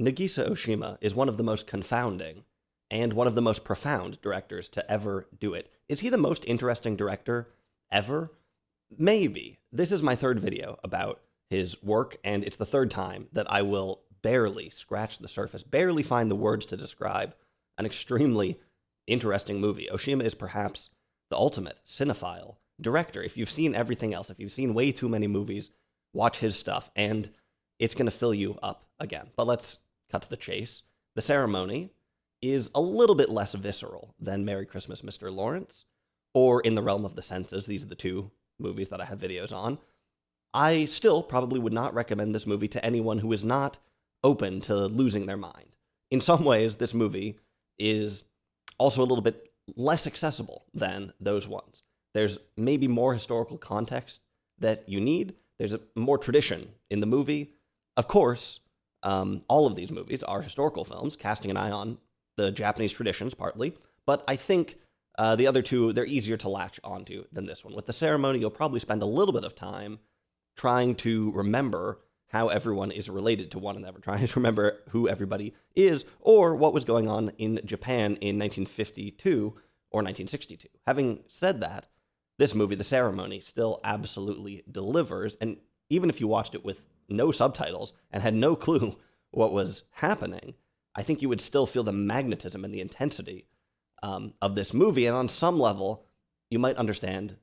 Nagisa Oshima is one of the most confounding and one of the most profound directors to ever do it. Is he the most interesting director ever? Maybe. This is my third video about his work, and it's the third time that I will barely scratch the surface, barely find the words to describe an extremely interesting movie. Oshima is perhaps the ultimate cinephile director. If you've seen everything else, if you've seen way too many movies, watch his stuff, and it's going to fill you up again. But let's cut to the chase. The Ceremony is a little bit less visceral than Merry Christmas, Mr. Lawrence, or In the Realm of the Senses. These are the two movies that I have videos on. I still probably would not recommend this movie to anyone who is not open to losing their mind. In some ways, this movie is also a little bit less accessible than those ones. There's maybe more historical context that you need. There's more tradition in the movie. Of course, all of these movies are historical films, casting an eye on the Japanese traditions partly, but I think the other two, they're easier to latch onto than this one. With The Ceremony, you'll probably spend a little bit of time trying to remember how everyone is related to one another, trying to remember who everybody is, or what was going on in Japan in 1952 or 1962. Having said that, this movie, The Ceremony, still absolutely delivers, and even if you watched it with no subtitles and had no clue what was happening, I think you would still feel the magnetism and the intensity of this movie, and on some level, you might understand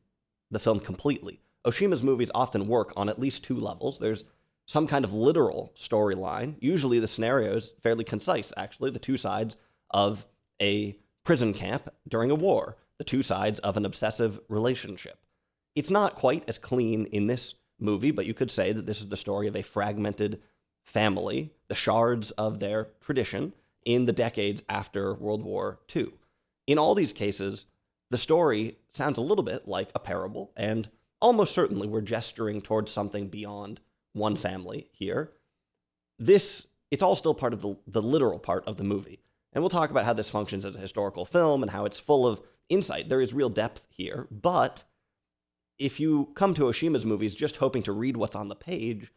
the film completely. Oshima's movies often work on at least two levels. There's some kind of literal storyline. Usually the scenario is fairly concise, actually. The two sides of a prison camp during a war. The two sides of an obsessive relationship. It's not quite as clean in this movie, but you could say that this is the story of a fragmented family, the shards of their tradition in the decades after World War II. In all these cases, the story sounds a little bit like a parable, and almost certainly we're gesturing towards something beyond one family here. It's all still part of the literal part of the movie. And we'll talk about how this functions as a historical film and how it's full of insight. There is real depth here, but if you come to Oshima's movies just hoping to read what's on the page,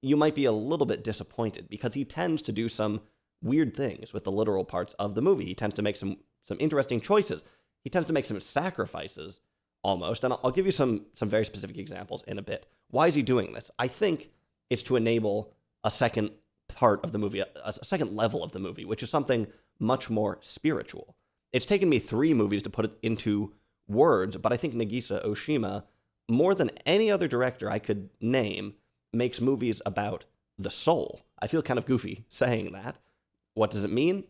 you might be a little bit disappointed because he tends to do some weird things with the literal parts of the movie. He tends to make some interesting choices. He tends to make some sacrifices almost, and I'll give you some very specific examples in a bit. Why is he doing this? I think it's to enable a second part of the movie, a second level of the movie, which is something much more spiritual. It's taken me 3 movies to put it into words, but I think Nagisa Oshima, more than any other director I could name, makes movies about the soul. I feel kind of goofy saying that. What does it mean?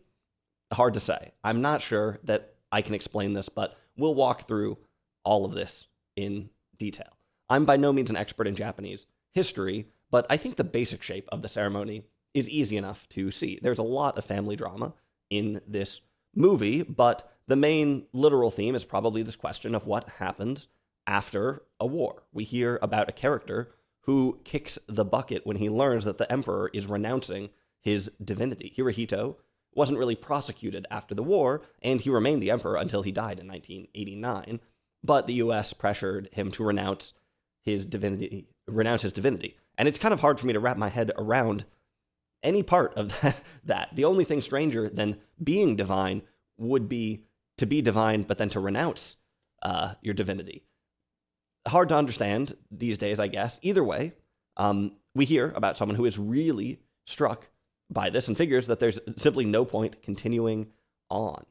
Hard to say. I'm not sure that I can explain this, but we'll walk through all of this in detail. I'm by no means an expert in Japanese history, but I think the basic shape of The Ceremony is easy enough to see. There's a lot of family drama in this movie, but the main literal theme is probably this question of what happens after a war. We hear about a character who kicks the bucket when he learns that the emperor is renouncing his divinity. Hirohito wasn't really prosecuted after the war, and he remained the emperor until he died in 1989, but the US pressured him to renounce his divinity. And it's kind of hard for me to wrap my head around any part of that. The only thing stranger than being divine would be to be divine, but then to renounce your divinity. Hard to understand these days, I guess. Either way, we hear about someone who is really struck by this and figures that there's simply no point continuing on.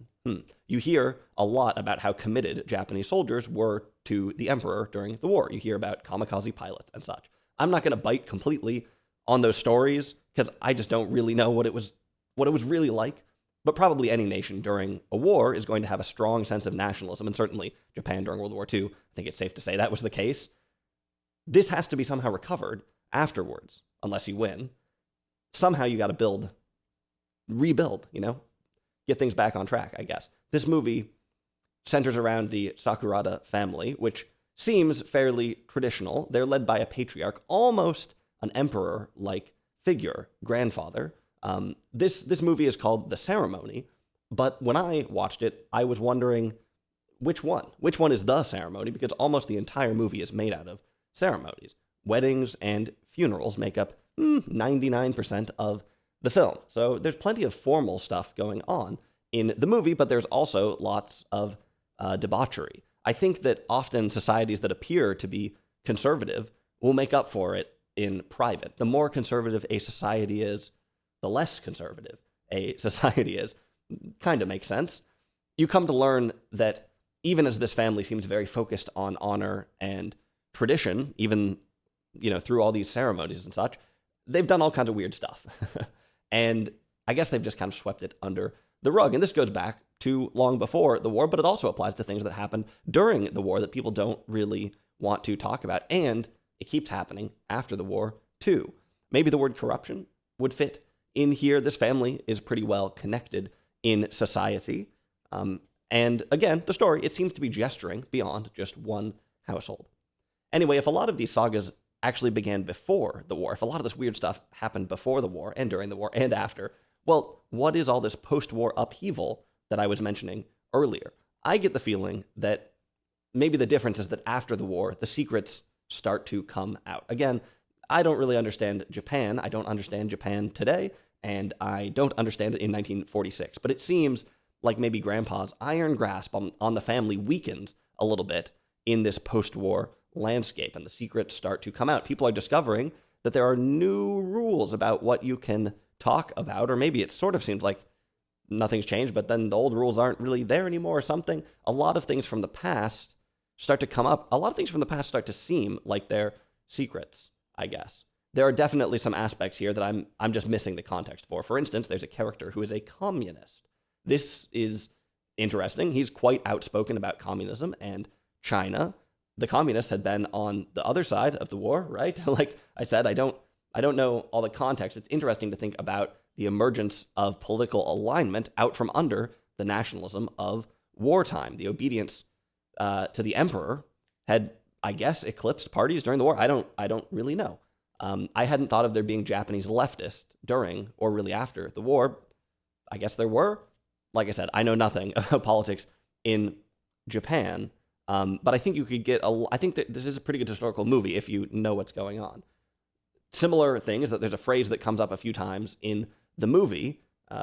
You hear a lot about how committed Japanese soldiers were to the emperor during the war. You hear about kamikaze pilots and such. I'm not going to bite completely on those stories because I just don't really know what it was really like. But probably any nation during a war is going to have a strong sense of nationalism, and certainly Japan during World War II, I think it's safe to say that was the case. This has to be somehow recovered afterwards, unless you win. Somehow you got to rebuild, get things back on track, I guess. This movie centers around the Sakurada family, which seems fairly traditional. They're led by a patriarch, almost an emperor-like figure, grandfather. This movie is called The Ceremony, but when I watched it, I was wondering which one? Which one is The Ceremony? Because almost the entire movie is made out of ceremonies. Weddings and funerals make up 99% of the film. So there's plenty of formal stuff going on in the movie, but there's also lots of debauchery. I think that often societies that appear to be conservative will make up for it in private. The more conservative a society is, the less conservative a society is. Kind of makes sense. You come to learn that even as this family seems very focused on honor and tradition, even, through all these ceremonies and such, they've done all kinds of weird stuff. And I guess they've just kind of swept it under the rug. And this goes back to long before the war, but it also applies to things that happened during the war that people don't really want to talk about. And it keeps happening after the war, too. Maybe the word corruption would fit in here. This family is pretty well connected in society. And again, the story, it seems to be gesturing beyond just one household. Anyway, if a lot of these sagas actually began before the war, if a lot of this weird stuff happened before the war and during the war and after, well, what is all this post-war upheaval that I was mentioning earlier? I get the feeling that maybe the difference is that after the war, the secrets start to come out. Again, I don't really understand Japan. I don't understand Japan today, and I don't understand it in 1946. But it seems like maybe Grandpa's iron grasp on the family weakens a little bit in this post-war landscape, and the secrets start to come out. People are discovering that there are new rules about what you can talk about, or maybe it sort of seems like nothing's changed, but then the old rules aren't really there anymore or something. A lot of things from the past start to come up. A lot of things from the past start to seem like they're secrets, I guess. There are definitely some aspects here that I'm just missing the context for. For instance, there's a character who is a communist. This is interesting. He's quite outspoken about communism and China. The communists had been on the other side of the war, right? Like I said, I don't know all the context. It's interesting to think about the emergence of political alignment out from under the nationalism of wartime. The obedience to the emperor had, I guess, eclipsed parties during the war. I don't really know. I hadn't thought of there being Japanese leftists during or really after the war. I guess there were. Like I said, I know nothing about politics in Japan, but I think you could get I think that this is a pretty good historical movie if you know what's going on. Similar thing is that there's a phrase that comes up a few times in the movie,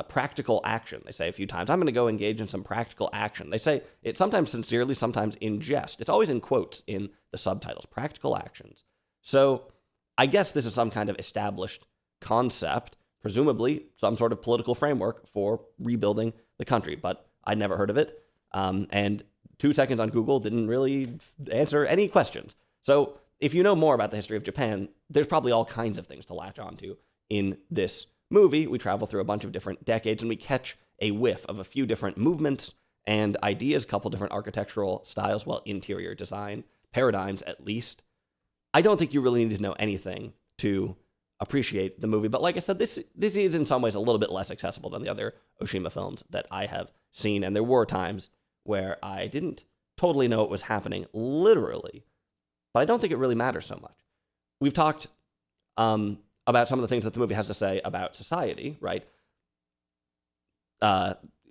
practical action. They say a few times, I'm going to go engage in some practical action. They say it sometimes sincerely, sometimes in jest. It's always in quotes in the subtitles, practical actions. So I guess this is some kind of established concept, presumably some sort of political framework for rebuilding the country, but I'd never heard of it. And 2 seconds on Google didn't really answer any questions. So if you know more about the history of Japan, there's probably all kinds of things to latch onto in this movie. We travel through a bunch of different decades and we catch a whiff of a few different movements and ideas, a couple different architectural styles, well, interior design, paradigms at least. I don't think you really need to know anything to appreciate the movie, but like I said, this is in some ways a little bit less accessible than the other Oshima films that I have seen, and there were times where I didn't totally know what was happening, literally, but I don't think it really matters so much. We've talked about some of the things that the movie has to say about society, right?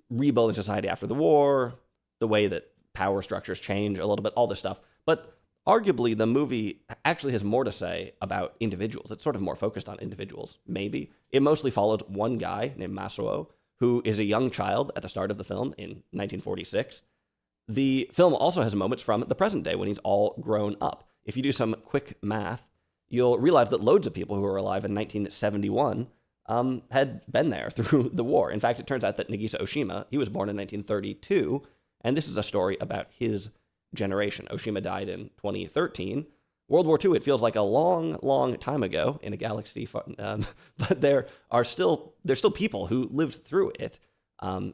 Rebuilding society after the war, the way that power structures change a little bit, all this stuff. But arguably, the movie actually has more to say about individuals. It's sort of more focused on individuals, maybe. It mostly follows one guy named Masuo, who is a young child at the start of the film in 1946. The film also has moments from the present day when he's all grown up. If you do some quick math, you'll realize that loads of people who were alive in 1971 had been there through the war. In fact, it turns out that Nagisa Oshima, he was born in 1932, and this is a story about his generation. Oshima died in 2013. World War II, it feels like a long, long time ago in a galaxy, but there's still people who lived through it,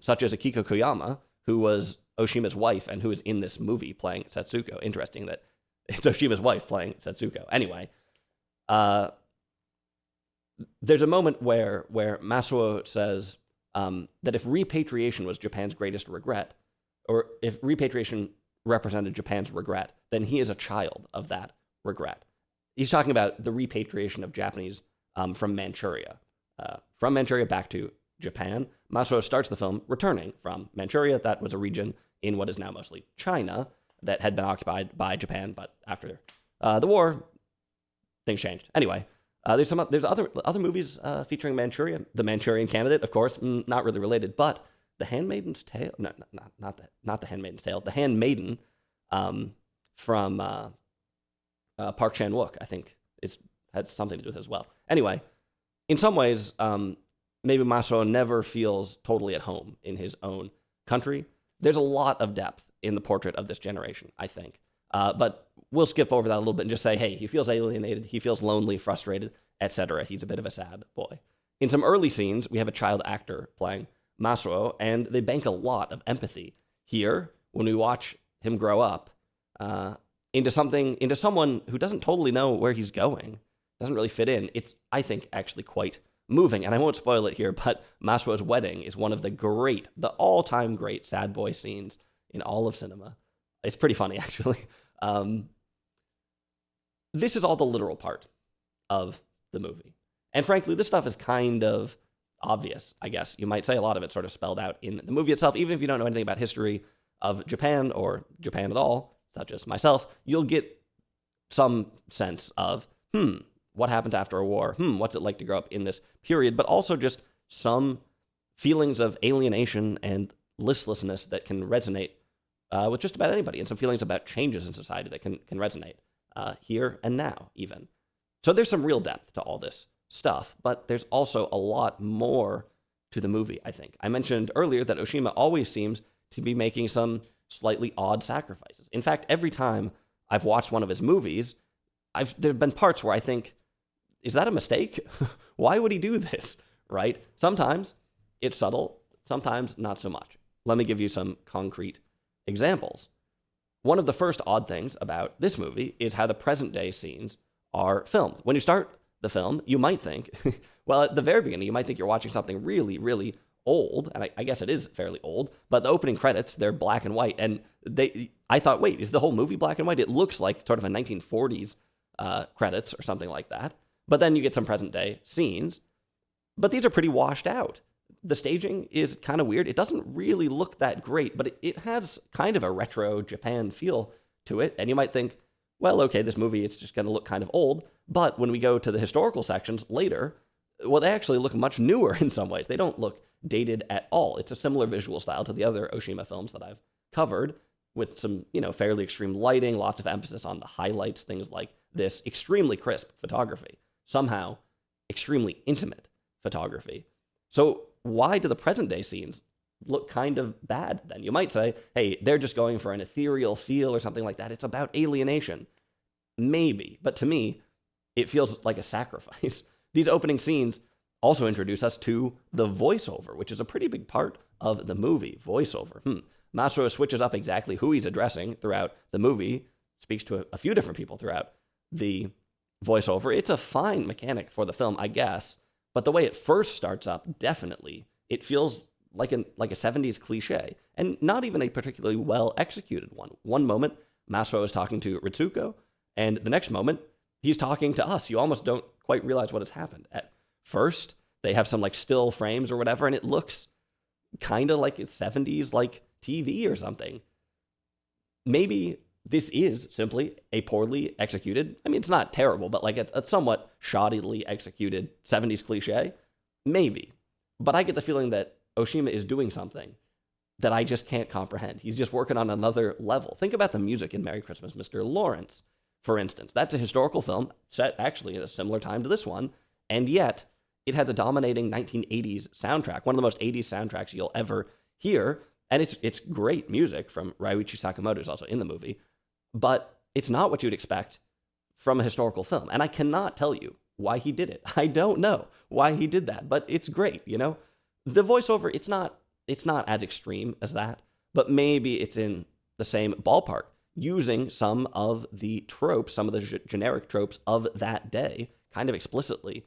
such as Akiko Koyama, who was Oshima's wife and who is in this movie playing Setsuko. Interesting that it's Oshima's wife playing Setsuko. Anyway, there's a moment where Masuo says that if repatriation was Japan's greatest regret, or if repatriation represented Japan's regret, then he is a child of that regret. He's talking about the repatriation of Japanese from Manchuria back to Japan. Masuo starts the film returning from Manchuria. That was a region in what is now mostly China that had been occupied by Japan, but after the war, things changed. Anyway, There's other movies featuring Manchuria. The Manchurian Candidate, of course, not really related, but The Handmaiden's Tale. No, not The Handmaiden's Tale. The Handmaiden, from Park Chan Wook, I think, had something to do with it as well. Anyway, in some ways, maybe Masao never feels totally at home in his own country. There's a lot of depth in the portrait of this generation, I think. But we'll skip over that a little bit and just say, hey, he feels alienated, he feels lonely, frustrated, etc. He's a bit of a sad boy. In some early scenes, we have a child actor playing Masao, and they bank a lot of empathy here when we watch him grow up into someone who doesn't totally know where he's going, doesn't really fit in. It's, I think, actually quite moving, and I won't spoil it here, but Masao's wedding is one of the all-time great sad boy scenes in all of cinema. It's pretty funny, actually. This is all the literal part of the movie. And frankly, this stuff is kind of obvious, I guess. You might say a lot of it's sort of spelled out in the movie itself. Even if you don't know anything about history of Japan or Japan at all, such as myself, you'll get some sense of, what happens after a war? What's it like to grow up in this period? But also just some feelings of alienation and listlessness that can resonate with just about anybody, and some feelings about changes in society that can resonate here and now, even. So there's some real depth to all this stuff, but there's also a lot more to the movie, I think. I mentioned earlier that Oshima always seems to be making some slightly odd sacrifices. In fact, every time I've watched one of his movies, there have been parts where I think, is that a mistake? Why would he do this, right? Sometimes it's subtle, sometimes not so much. Let me give you some concrete examples. One of the first odd things about this movie is how the present day scenes are filmed. When you start the film, you might think, well, at the very beginning, you might think you're watching something really, really old, and I guess it is fairly old, but the opening credits, they're black and white, and I thought, wait, is the whole movie black and white? It looks like sort of a 1940s credits or something like that. But then you get some present day scenes, but these are pretty washed out. The staging is kind of weird. It doesn't really look that great, but it has kind of a retro Japan feel to it. And you might think, well, okay, this movie, it's just going to look kind of old. But when we go to the historical sections later, well, they actually look much newer in some ways. They don't look dated at all. It's a similar visual style to the other Oshima films that I've covered, with some, fairly extreme lighting, lots of emphasis on the highlights, things like this, extremely crisp photography, somehow extremely intimate photography. So why do the present day scenes look kind of bad then? You might say, hey, they're just going for an ethereal feel or something like that. It's about alienation. Maybe, but to me, it feels like a sacrifice. These opening scenes also introduce us to the voiceover, which is a pretty big part of the movie. Voiceover. Masao switches up exactly who he's addressing throughout the movie, speaks to a few different people throughout the voiceover. It's a fine mechanic for the film, I guess, but the way it first starts up, definitely, it feels like a 70s cliche, and not even a particularly well executed one. One moment, Masao is talking to Ritsuko, and the next moment, he's talking to us. You almost don't quite realize what has happened. At first, they have some still frames or whatever, and it looks kind of like it's 70s TV or something. Maybe this is simply a poorly executed, it's not terrible, but a somewhat shoddily executed 70s cliche. Maybe. But I get the feeling that Oshima is doing something that I just can't comprehend. He's just working on another level. Think about the music in Merry Christmas, Mr. Lawrence, for instance. That's a historical film set actually at a similar time to this one, and yet it has a dominating 1980s soundtrack, one of the most 80s soundtracks you'll ever hear, and it's great music from Ryuichi Sakamoto, who's also in the movie, but it's not what you'd expect from a historical film, and I cannot tell you why he did it. I don't know why he did that, but it's great, The voiceover, it's not as extreme as that, but maybe it's in the same ballpark, using some of the tropes, some of the generic tropes of that day, kind of explicitly.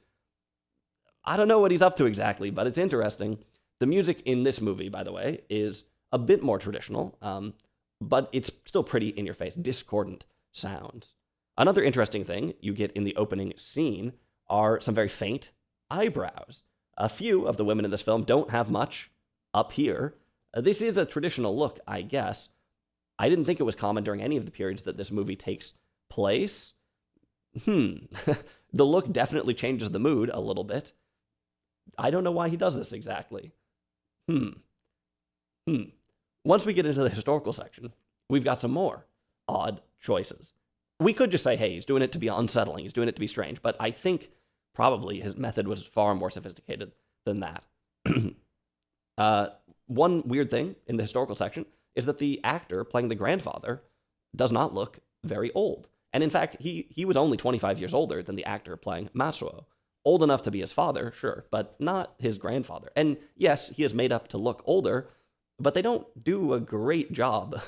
I don't know what he's up to exactly, but it's interesting. The music in this movie, by the way, is a bit more traditional, but it's still pretty in your face, discordant sounds. Another interesting thing you get in the opening scene are some very faint eyebrows. A few of the women in this film don't have much up here. This is a traditional look, I guess. I didn't think it was common during any of the periods that this movie takes place. The look definitely changes the mood a little bit. I don't know why he does this exactly. Once we get into the historical section, we've got some more odd choices. We could just say, hey, he's doing it to be unsettling, he's doing it to be strange, but I think probably his method was far more sophisticated than that. One weird thing in the historical section is that the actor playing the grandfather does not look very old. And in fact, he was only 25 years older than the actor playing Masuo. Old enough to be his father, sure, but not his grandfather. And yes, he is made up to look older, but they don't do a great job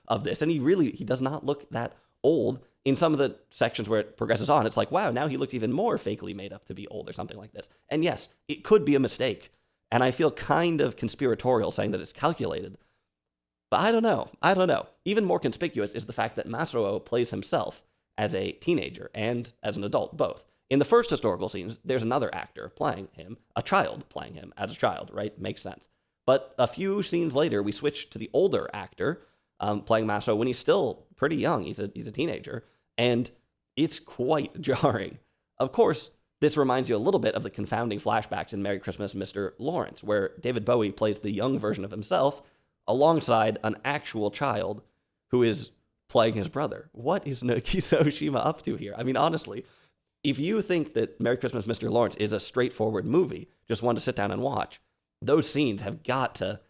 of this. And he does not look that old. In some of the sections where it progresses on, it's like, wow, now he looks even more fakely made up to be old or something like this. And yes, it could be a mistake. And I feel kind of conspiratorial saying that it's calculated. But I don't know. Even more conspicuous is the fact that Masuo plays himself as a teenager and as an adult, both. In the first historical scenes, there's another actor playing him, a child playing him as a child, right? Makes sense. But a few scenes later, we switch to the older actor playing Masuo when he's still pretty young. He's a teenager, and it's quite jarring. Of course, this reminds you a little bit of the confounding flashbacks in Merry Christmas, Mr. Lawrence, where David Bowie plays the young version of himself alongside an actual child who is playing his brother. What is Nagisa Oshima up to here? I mean, honestly, if you think that Merry Christmas, Mr. Lawrence is a straightforward movie, just one to sit down and watch, those scenes have got to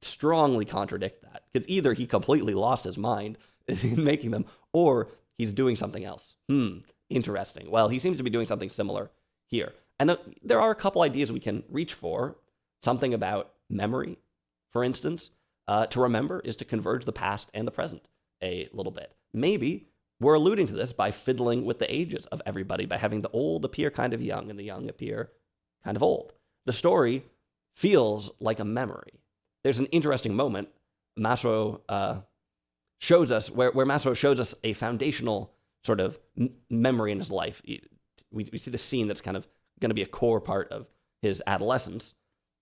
strongly contradict that. Because either he completely lost his mind in making them, or he's doing something else. Interesting. Well, he seems to be doing something similar here. And there are a couple ideas we can reach for. Something about memory, for instance. To remember is to converge the past and the present a little bit. Maybe we're alluding to this by fiddling with the ages of everybody, by having the old appear kind of young and the young appear kind of old. The story feels like a memory. There's an interesting moment Masuo shows us, where Masuo shows us a foundational sort of memory in his life. We see the scene that's kind of going to be a core part of his adolescence.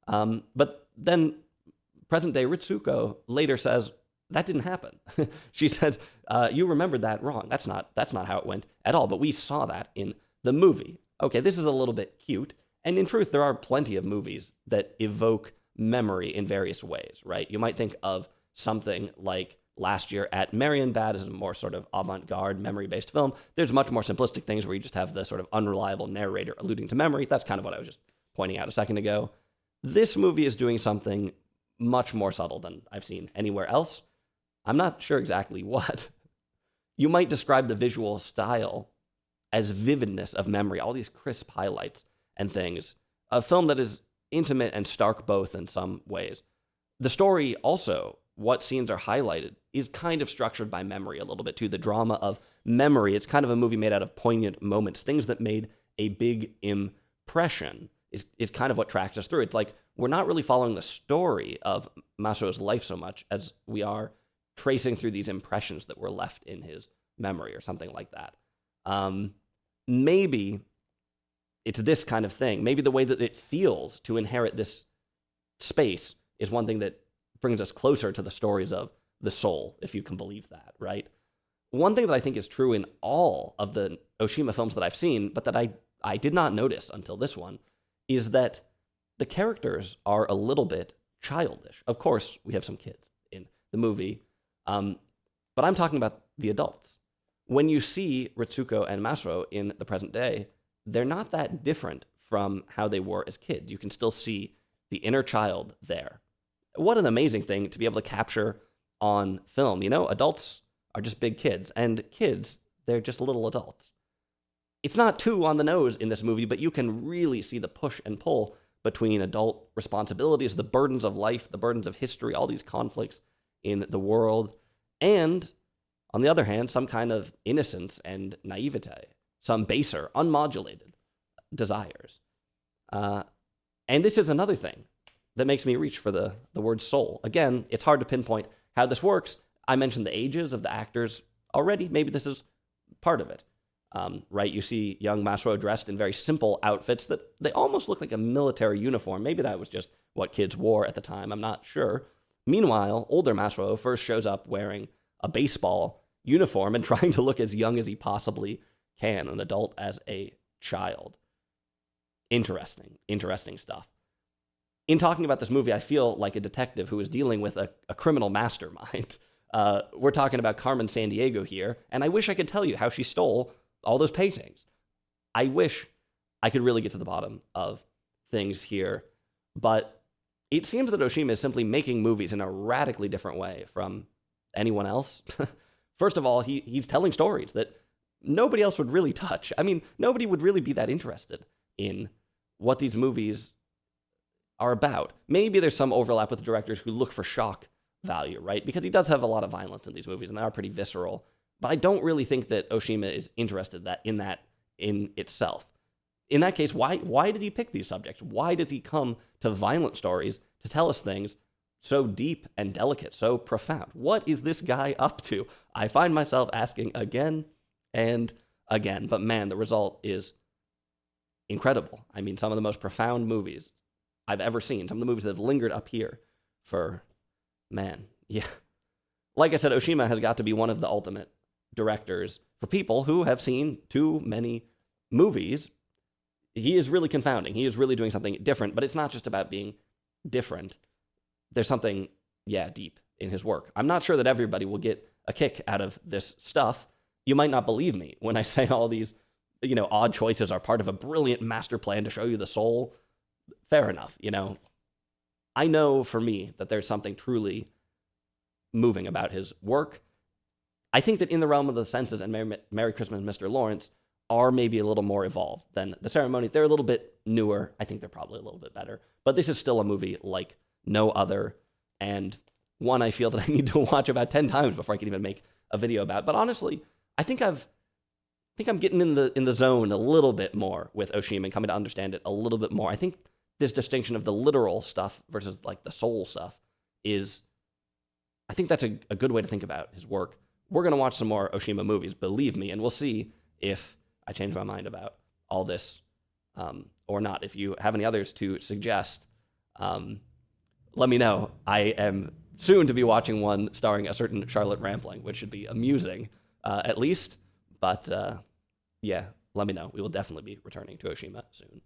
But then present-day Ritsuko later says, that didn't happen. She says, you remembered that wrong. That's not how it went at all. But we saw that in the movie. Okay, this is a little bit cute. And in truth, there are plenty of movies that evoke memory in various ways, right? You might think of something like Last Year at Marienbad as a more sort of avant-garde memory-based film. There's much more simplistic things where you just have the sort of unreliable narrator alluding to memory. That's kind of what I was just pointing out a second ago. This movie is doing something much more subtle than I've seen anywhere else. I'm not sure exactly what. You might describe the visual style as vividness of memory, all these crisp highlights and things. A film that is intimate and stark both in some ways. The story also, what scenes are highlighted, is kind of structured by memory a little bit too. The drama of memory. It's kind of a movie made out of poignant moments, things that made a big impression is kind of what tracks us through. It's like we're not really following the story of Masuo's life so much as we are tracing through these impressions that were left in his memory or something like that. Maybe it's this kind of thing. Maybe the way that it feels to inherit this space is one thing that brings us closer to the stories of the soul, if you can believe that, right? One thing that I think is true in all of the Oshima films that I've seen, but that I did not notice until this one, is that the characters are a little bit childish. Of course, we have some kids in the movie, but I'm talking about the adults. When you see Ritsuko and Masuo in the present day, they're not that different from how they were as kids. You can still see the inner child there. What an amazing thing to be able to capture on film. You know, adults are just big kids, and kids, they're just little adults. It's not too on the nose in this movie, but you can really see the push and pull between adult responsibilities, the burdens of life, the burdens of history, all these conflicts in the world, and on the other hand, some kind of innocence and naivete, some baser, unmodulated desires. And this is another thing that makes me reach for the word soul. Again, it's hard to pinpoint how this works. I mentioned the ages of the actors already. Maybe this is part of it. Right? You see young Masuo dressed in very simple outfits that they almost look like a military uniform. Maybe that was just what kids wore at the time. I'm not sure. Meanwhile, older Masuo first shows up wearing a baseball uniform and trying to look as young as he possibly can, an adult as a child. Interesting stuff. In talking about this movie, I feel like a detective who is dealing with a criminal mastermind. We're talking about Carmen Sandiego here, and I wish I could tell you how she stole all those paintings. I wish I could really get to the bottom of things here, but it seems that Oshima is simply making movies in a radically different way from anyone else. First of all, he's telling stories that nobody else would really touch. I mean, nobody would really be that interested in what these movies are about. Maybe there's some overlap with directors who look for shock value, right? Because he does have a lot of violence in these movies, and they are pretty visceral. But I don't really think that Oshima is interested in that in itself. In that case, why did he pick these subjects? Why does he come to violent stories to tell us things so deep and delicate, so profound? What is this guy up to? I find myself asking again and again. But man, the result is incredible. I mean, some of the most profound movies I've ever seen, some of the movies that have lingered up here for, man, yeah. Like I said, Oshima has got to be one of the ultimate directors for people who have seen too many movies. He is really confounding. He is really doing something different, but it's not just about being different. There's something, deep in his work. I'm not sure that everybody will get a kick out of this stuff. You might not believe me when I say all these, odd choices are part of a brilliant master plan to show you the soul. Fair enough, I know for me that there's something truly moving about his work. I think that In the Realm of the Senses and Merry Christmas, Mr. Lawrence are maybe a little more evolved than The Ceremony. They're a little bit newer. I think they're probably a little bit better. But this is still a movie like no other, and one I feel that I need to watch about 10 times before I can even make a video about. But honestly, I think I'm getting in the zone a little bit more with Oshima and coming to understand it a little bit more. I think this distinction of the literal stuff versus like the soul stuff I think that's a good way to think about his work. We're going to watch some more Oshima movies, believe me, and we'll see if I change my mind about all this or not. If you have any others to suggest, let me know. I am soon to be watching one starring a certain Charlotte Rampling, which should be amusing, at least. But let me know. We will definitely be returning to Oshima soon.